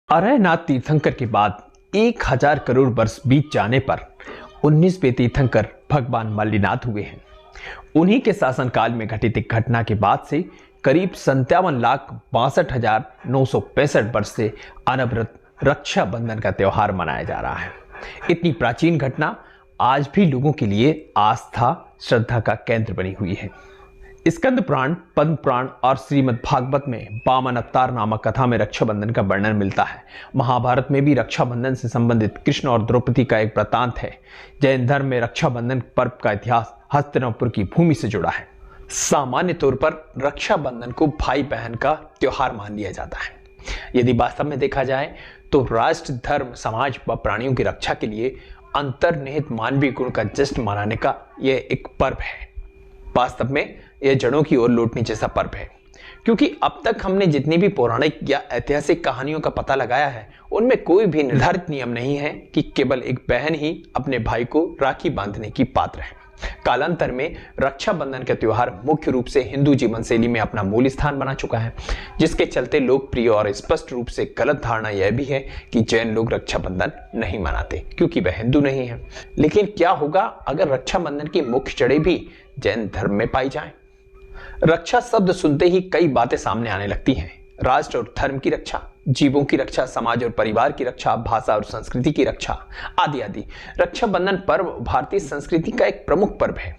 अरयनाथ तीर्थंकर के बाद 1000 करोड़ वर्ष बीत जाने पर 19वें तीर्थंकर भगवान मल्लिनाथ हुए हैं। उन्हीं के शासनकाल में घटित एक घटना के बाद से करीब 57,62,965 वर्ष से अनवरत रक्षाबंधन का त्यौहार मनाया जा रहा है। इतनी प्राचीन घटना आज भी लोगों के लिए आस्था श्रद्धा का केंद्र बनी हुई है। स्कंद पुराण, पद्म पुराण और श्रीमद् भागवत में वामन अवतार नामक कथा में रक्षाबंधन का वर्णन मिलता है। महाभारत में भी रक्षाबंधन से संबंधित कृष्ण और द्रौपदी का एक वृतांत है। जैन धर्म में रक्षाबंधन पर्व का इतिहास हस्तिनापुर की भूमि से जुड़ा है। सामान्य तौर पर रक्षाबंधन को भाई बहन का त्योहार मान लिया जाता है। यदि वास्तव में देखा जाए तो राष्ट्र, धर्म, समाज व प्राणियों की रक्षा के लिए अंतर्निहित मानवीय गुण का जश्न मनाने का यह एक पर्व है। वास्तव में यह जड़ों की ओर लौटने जैसा पर्व है, क्योंकि अब तक हमने जितनी भी पौराणिक या ऐतिहासिक कहानियों का पता लगाया है, उनमें कोई भी निर्धारित नियम नहीं है कि केवल एक बहन ही अपने भाई को राखी बांधने की पात्र है। कालांतर में रक्षाबंधन का त्योहार मुख्य रूप से हिंदू जीवन शैली में अपना मूल स्थान बना चुका है, जिसके चलते लोकप्रिय और स्पष्ट रूप से गलत धारणा यह भी है कि जैन लोग रक्षाबंधन नहीं मनाते क्योंकि वह हिंदू नहीं है। लेकिन क्या होगा अगर रक्षाबंधन की मुख्य जड़ें भी जैन धर्म में पाई जाएं? रक्षा शब्द सुनते ही कई बातें सामने आने लगती हैं। राष्ट्र और धर्म की रक्षा, जीवों की रक्षा, समाज और परिवार की रक्षा, भाषा और संस्कृति की रक्षा, आदि आदि। रक्षाबंधन पर्व भारतीय संस्कृति का एक प्रमुख पर्व है।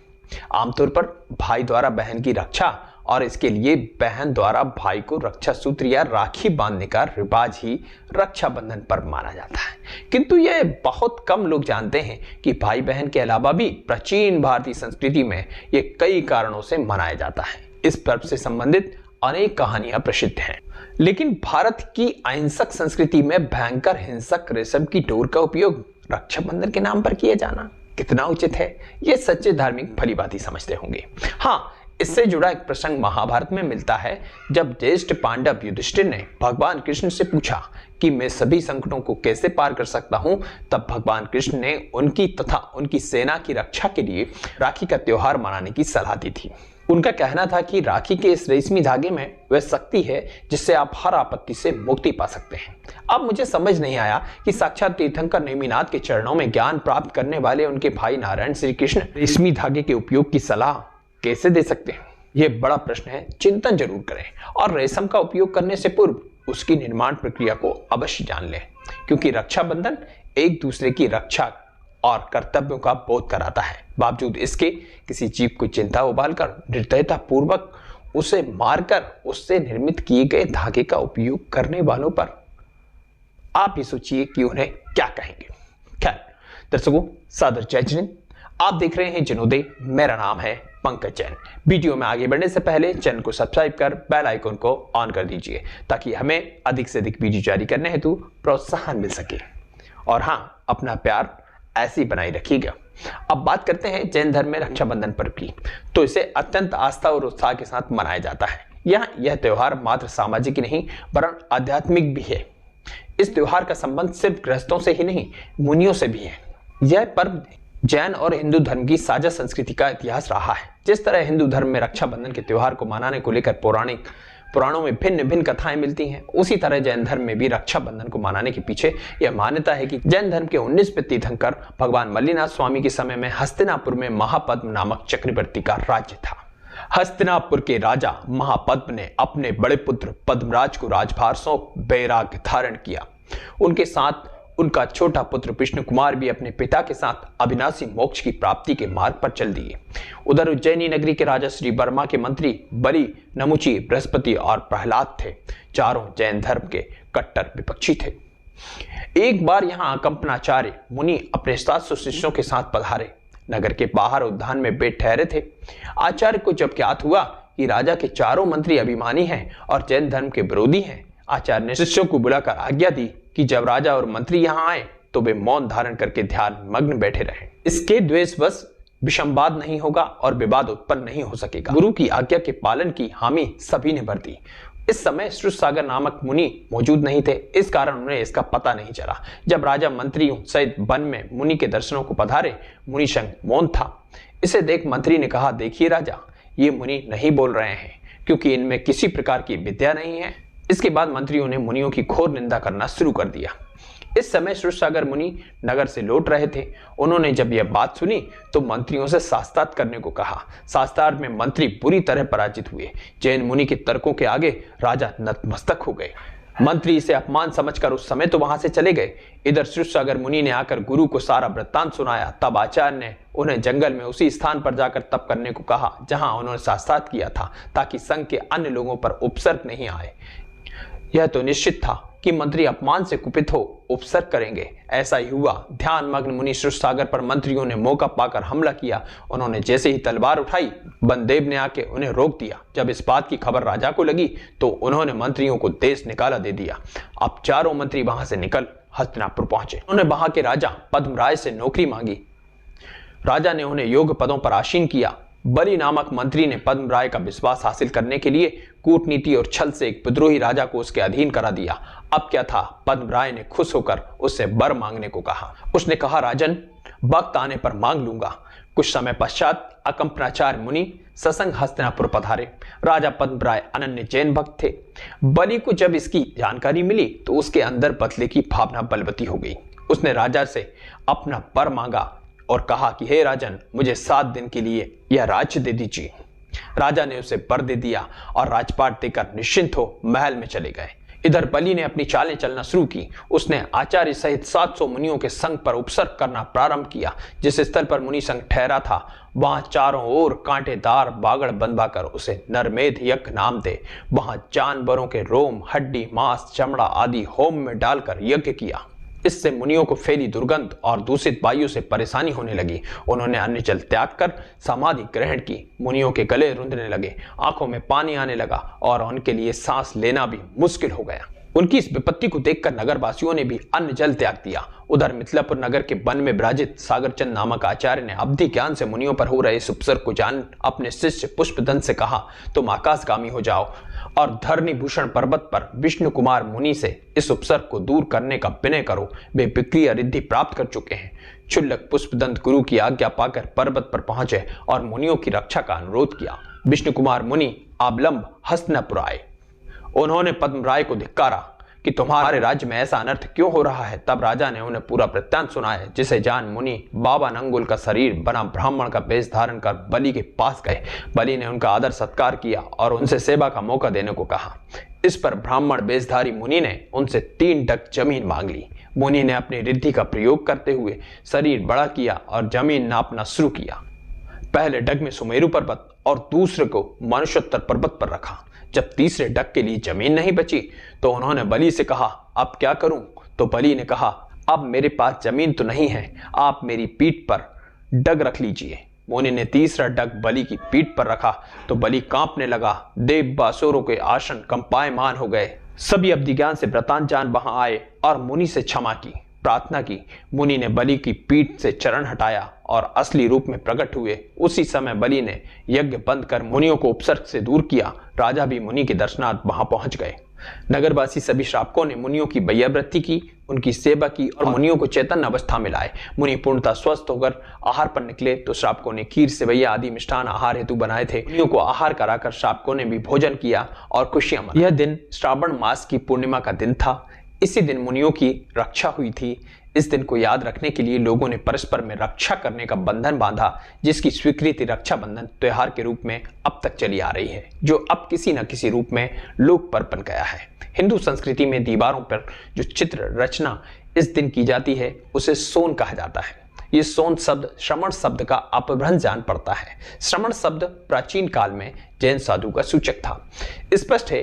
आमतौर पर भाई द्वारा बहन की रक्षा और इसके लिए बहन द्वारा भाई को रक्षा सूत्र या राखी बांधने का रिवाज ही रक्षाबंधन पर्व माना जाता है। किंतु यह बहुत कम लोग जानते हैं कि भाई बहन के अलावा भी प्राचीन भारतीय संस्कृति में यह कई कारणों से मनाया जाता है। इस पर्व से संबंधित अनेक कहानियां प्रसिद्ध हैं। लेकिन भारत की अहिंसक संस्कृति में भयंकर हिंसक रेशम की डोर का उपयोग रक्षाबंधन के नाम पर किया जाना कितना उचित है, यह सच्चे धार्मिक भलीभांति समझते होंगे। हाँ, इससे जुड़ा एक प्रसंग महाभारत में मिलता है, जब ज्येष्ठ पांडव युधिष्ठिर ने भगवान कृष्ण से पूछा कि मैं सभी संकटों को कैसे पार कर सकता हूं, तब भगवान कृष्ण ने उनकी तथा उनकी सेना की रक्षा के लिए राखी का त्योहार मनाने की सलाह दी थी। उनका कहना था कि राखी के इस रेशमी धागे में वह शक्ति है जिससे आप हर आपत्ति से मुक्ति पा सकते हैं। अब मुझे समझ नहीं आया कि साक्षात तीर्थंकर नेमिनाथ के चरणों में ज्ञान प्राप्त करने वाले उनके भाई नारायण श्री कृष्ण रेशमी धागे के उपयोग की सलाह कैसे दे सकते हैं। यह बड़ा प्रश्न है, चिंतन जरूर करें और रेशम का उपयोग करने से पूर्व उसकी निर्माण प्रक्रिया को अवश्य जान लें, क्योंकि रक्षाबंधन एक दूसरे की रक्षा और कर्तव्यों का बोध कराता है। बावजूद इसके किसी जीव को चिंता उबालकर निर्दयता पूर्वक उसे मारकर उससे निर्मित किए गए धागे का उपयोग करने वालों पर आप ही सोचिए कि उन्हें क्या कहेंगे। खैर दर्शकों, सादर जय जिनेंद्र। आप देख रहे हैं जनोदय। मेरा नाम है पंकज जैन। वीडियो में आगे बढ़ने से पहले चैनल को सब्सक्राइब कर बेल आइकन को ऑन कर दीजिए, ताकि हमें अधिक से अधिक वीडियो जारी करने हेतु प्रोत्साहन मिल सके। और हाँ, अपना प्यार ऐसे ही बनाए रखिएगा। अब बात करते हैं जैन धर्म में रक्षाबंधन पर्व की। तो इसे अत्यंत आस्था और उत्साह के साथ मनाया जाता है। यह त्योहार मात्र सामाजिक ही नहीं वरन आध्यात्मिक भी है। इस त्योहार का संबंध सिर्फ गृहस्थों से ही नहीं, मुनियों से भी है। यह पर्व जैन और हिंदू धर्म की साझा संस्कृति का इतिहास रहा है। जिस तरह हिंदू धर्म में रक्षाबंधन के त्योहार को मनाने को लेकर पुराणों में भिन्न भिन्न कथाएं मिलती हैं, उसी तरह जैन धर्म में भी रक्षाबंधन को मनाने के पीछे यह मान्यता है कि जैन धर्म के 19वें तीर्थंकर भगवान मल्लिनाथ स्वामी के समय में हस्तिनापुर में महापद्म नामक चक्रवर्ती का राज्य था। हस्तिनापुर के राजा महापद्म ने अपने बड़े पुत्र पद्मराज को राजभार सौंप वैराग्य धारण किया। उनके साथ उनका छोटा पुत्र विष्णु कुमार भी अपने पिता के साथ अविनाशी मोक्ष की प्राप्ति के मार्ग पर चल दिए। उधर उज्जैनी नगरी के राजा श्री वर्मा के मंत्री बलि, नमुची, बृहस्पति और प्रहलाद थे। चारों जैन धर्म के कट्टर विपक्षी थे। एक बार यहाँ कंपनाचार्य मुनि अपने 700 शिष्यों के साथ पधारे। नगर के बाहर उद्यान में बैठ ठहरे थे। आचार्य को जब ज्ञात हुआ कि राजा के चारों मंत्री अभिमानी हैं और जैन धर्म के विरोधी हैं, आचार्य ने शिष्यों को बुलाकर आज्ञा दी कि जब राजा और मंत्री यहाँ आए तो वे मौन धारण करके ध्यान मग्न बैठे रहे। इसके द्वेषवश विषमवाद नहीं होगा और विवाद उत्पन्न नहीं हो सकेगा। गुरु की आज्ञा के पालन की हामी सभी ने भर दी। इस समय श्रुतसागर नामक मुनि मौजूद नहीं थे, इस कारण उन्हें इसका पता नहीं चला। जब राजा मंत्रियों सहित वन में मुनि के दर्शनों को पधारे, मुनि संग मौन था। इसे देख मंत्री ने कहा, देखिए राजा, ये मुनि नहीं बोल रहे हैं क्योंकि इनमें किसी प्रकार की विद्या नहीं है, इसके बाद मंत्रियों ने मुनियों की घोर निंदा करना शुरू कर दिया। इस समय क्षीरसागर मुनि नगर से लौट रहे थे। उन्होंने जब यह बात सुनी तो मंत्रियों से शास्त्रार्थ करने को कहा। शास्त्रार्थ में मंत्री बुरी तरह पराजित हुए। जैन मुनि के तर्कों के आगे राजा नतमस्तक हो गए। मंत्री इसे अपमान समझकर उस समय तो वहां से चले गए। इधर क्षीरसागर मुनि ने आकर गुरु को सारा वृत्तांत सुनाया। तब आचार्य ने उन्हें जंगल में उसी स्थान पर जाकर तप करने को कहा जहां उन्होंने शास्त्रार्थ किया था, ताकि संघ के अन्य लोगों पर उपसर्ग नहीं आए। यह तो निश्चित था कि मंत्री अपमान से कुपित हो उपसर्ग करेंगे। ऐसा ही हुआ। ध्यान मग्न मुनि क्षीरसागर पर मंत्रियों ने मौका पाकर हमला किया। उन्होंने जैसे ही तलवार उठाई, बनदेव ने आके उन्हें रोक दिया। जब इस बात की खबर राजा को लगी तो उन्होंने मंत्रियों को देश निकाला दे दिया। अब चारों मंत्री वहां से निकल हस्तिनापुर पहुंचे। उन्होंने वहां के राजा पद्मराय से नौकरी मांगी। राजा ने उन्हें योग्य पदों पर आसीन किया। बलि नामक मंत्री ने पद्मराय का विश्वास हासिल करने के लिए कूटनीति और छल से एक विद्रोही राजा को उसके अधीन करा दिया। अब क्या था, पद्मराय ने खुश होकर उससे वर मांगने को कहा। उसने कहा, राजन, वक्त आने पर मांग लूंगा। कुछ समय पश्चात अकंपनाचार्य मुनि ससंग हस्तिनापुर पधारे। राजा पद्मराय अनन्य जैन भक्त थे। बलि को जब इसकी जानकारी मिली तो उसके अंदर बदले की भावना बलवती हो गई। उसने राजा से अपना वर मांगा और कहा कि हे राजन, मुझे 7 दिन के लिए यह राज्य दे दीजिए। राजा ने उसे वर दे दिया और राजपाट देकर निश्चिंत हो महल में चले गए। इधर बलि ने अपनी चालें चलना शुरू की। उसने आचार्य सहित 700 मुनियों के संग पर उपसर्ग करना प्रारंभ किया। जिस स्थल पर मुनि संघ ठहरा था वहां चारों ओर कांटेदार बागड़ बंधवाकर उसे नरमेध यज्ञ नाम दे वहां जानवरों के रोम, हड्डी, मांस, चमड़ा आदि होम में डालकर यज्ञ किया। इससे मुनियों को फैली दुर्गंध और दूषित वायु से परेशानी होने लगी। उन्होंने अन्न जल त्याग कर समाधि ग्रहण की। मुनियों के गले रुंधने लगे, आंखों में पानी आने लगा और उनके लिए सांस लेना भी मुश्किल हो गया। उनकी इस विपत्ति को देखकर नगरवासियों ने भी अन्न जल त्याग दिया। उधर मिथिलापुर नगर के वन में विराजित सागरचंद नामक आचार्य ने अवधि ज्ञान से मुनियों पर हो रहे इस उपसर्ग को जान अपने शिष्य पुष्पदंत से कहा, तुम आकाशगामी हो जाओ और धरणी भूषण पर्वत पर विष्णु कुमार मुनि से इस उपसर्ग को दूर करने का विनय करो। वे विक्रिय रिद्धि प्राप्त कर चुके हैं। क्षुल्लक पुष्पदंत गुरु की आज्ञा पाकर पर्वत पर पहुंचे और मुनियों की रक्षा का अनुरोध किया। विष्णु कुमार मुनि अवलंब हस्तिनापुर आए। उन्होंने पद्मराय को धिक्कारा कि तुम्हारे राज्य में ऐसा अनर्थ क्यों हो रहा है। तब राजा ने उन्हें पूरा वृत्तांत सुनाया, जिसे जान मुनि बाबा नंगुल का शरीर बना ब्राह्मण का वेश धारण कर बलि के पास गए। बलि ने उनका आदर सत्कार किया और उनसे सेवा का मौका देने को कहा। इस पर ब्राह्मण वेशधारी मुनि ने उनसे 3 डग जमीन मांग ली। मुनि ने अपनी रिद्धि का प्रयोग करते हुए शरीर बड़ा किया और जमीन नापना शुरू किया। पहले डग में सुमेरु पर्वत और दूसरे को मनुष्योत्तर पर्वत पर रखा। जब तीसरे डग के लिए जमीन नहीं बची तो उन्होंने बलि से कहा, अब क्या करूं? तो बलि ने कहा, अब मेरे पास जमीन तो नहीं है, आप मेरी पीठ पर डग रख लीजिए। मुनि ने तीसरा डग बलि की पीठ पर रखा तो बलि कांपने लगा। देव बासुरों के आसन कंपायमान हो गए। सभी अवधि ज्ञान से व्रतांत जान वहां आए और मुनि से क्षमा की, प्रार्थना की। मुनि ने बलि की पीठ से चरण हटाया और असली रूप में प्रकट हुए। उसी समय बलि ने यज्ञ बंद कर मुनियों को उपसर्ग से दूर किया। राजा भी मुनि के दर्शनार्थ वहां पहुंच गए। नगरवासी सभी श्रावकों ने मुनियों की वैयावृत्ति की, उनकी सेवा की और मुनियों को चैतन्य अवस्था में लाए। मुनि पूर्णतः स्वस्थ होकर आहार पर निकले तो श्रावकों ने खीर, सेवैया आदि मिष्ठान आहार हेतु बनाए थे। मुनियों को आहार कराकर श्रावकों ने भी भोजन किया और खुशियां मनाई। यह दिन श्रावण मास की पूर्णिमा का दिन था। इसी दिन मुनियों की रक्षा हुई थी। इस दिन को याद रखने के लिए लोगों ने परस्पर में रक्षा करने का बंधन बांधा, जिसकी स्वीकृति रक्षाबंधन त्योहार के रूप में अब तक चली आ रही है, जो अब किसी न किसी रूप में लोक पर बन गया है। हिंदू संस्कृति में दीवारों पर जो चित्र रचना इस दिन की जाती है उसे सोन कहा जाता है। ये सोन शब्द श्रमण शब्द का अपभ्रंश जान पड़ता है। श्रमण शब्द प्राचीन काल में जैन साधु का सूचक था। स्पष्ट है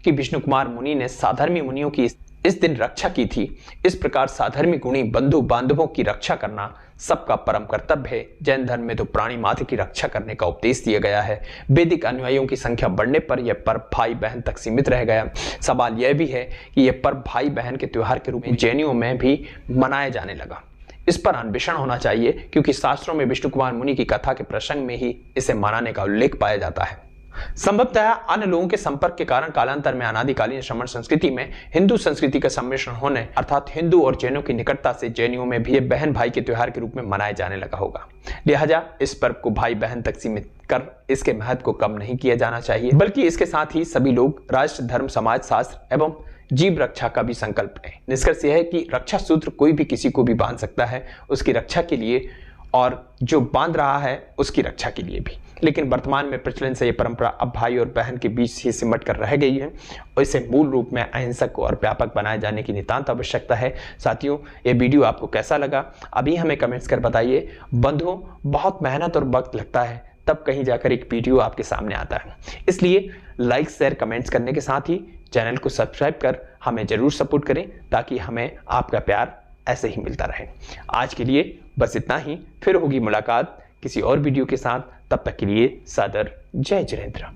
कि विष्णु कुमार मुनि ने साधर्मी मुनियों की इस दिन रक्षा की थी। इस प्रकार साधर्मी गुणी बंधु बांधवों की रक्षा करना सबका परम कर्तव्य है। जैन धर्म में तो प्राणी मात्र की रक्षा करने का उपदेश दिया गया है। वैदिक अनुयायियों की संख्या बढ़ने पर यह पर्व भाई बहन तक सीमित रह गया। सवाल यह भी है कि यह पर्व भाई बहन के त्योहार के रूप में जैनियों में भी मनाया जाने लगा। इस पर अन्वेषण होना चाहिए, क्योंकि शास्त्रों में विष्णु कुमार मुनि की कथा के प्रसंग में ही इसे मनाने का उल्लेख पाया जाता है। संभवतः अन्य लोगों के संपर्क के कारण कालांतर में अनादिकालीन श्रमण संस्कृति में हिंदू संस्कृति का सम्मिश्रण होने अर्थात हिंदू और जैनों की निकटता से जैनियों में भी बहन भाई के त्योहार के रूप में मनाया जाने लगा होगा। लिहाजा इस पर्व को भाई बहन तक सीमित कर इसके महत्व को कम नहीं किया जाना चाहिए, बल्कि इसके साथ ही सभी लोग राष्ट्र, धर्म, समाज, शास्त्र एवं जीव रक्षा का भी संकल्प लें। निष्कर्ष यह है कि रक्षा सूत्र कोई भी किसी को भी बांध सकता है, उसकी रक्षा के लिए, और जो बांध रहा है उसकी रक्षा के लिए भी। लेकिन वर्तमान में प्रचलन से यह परंपरा अब भाई और बहन के बीच ही सिमट कर रह गई है और इसे मूल रूप में अहिंसक और व्यापक बनाए जाने की नितांत आवश्यकता है। साथियों, ये वीडियो आपको कैसा लगा अभी हमें कमेंट्स कर बताइए। बंधुओं, बहुत मेहनत और वक्त लगता है तब कहीं जाकर एक वीडियो आपके सामने आता है, इसलिए लाइक, शेयर, कमेंट्स करने के साथ ही चैनल को सब्सक्राइब कर हमें जरूर सपोर्ट करें ताकि हमें आपका प्यार ऐसे ही मिलता रहे। आज के लिए बस इतना ही, फिर होगी मुलाकात किसी और वीडियो के साथ। तब तक के लिए सादर जय जिनेंद्र।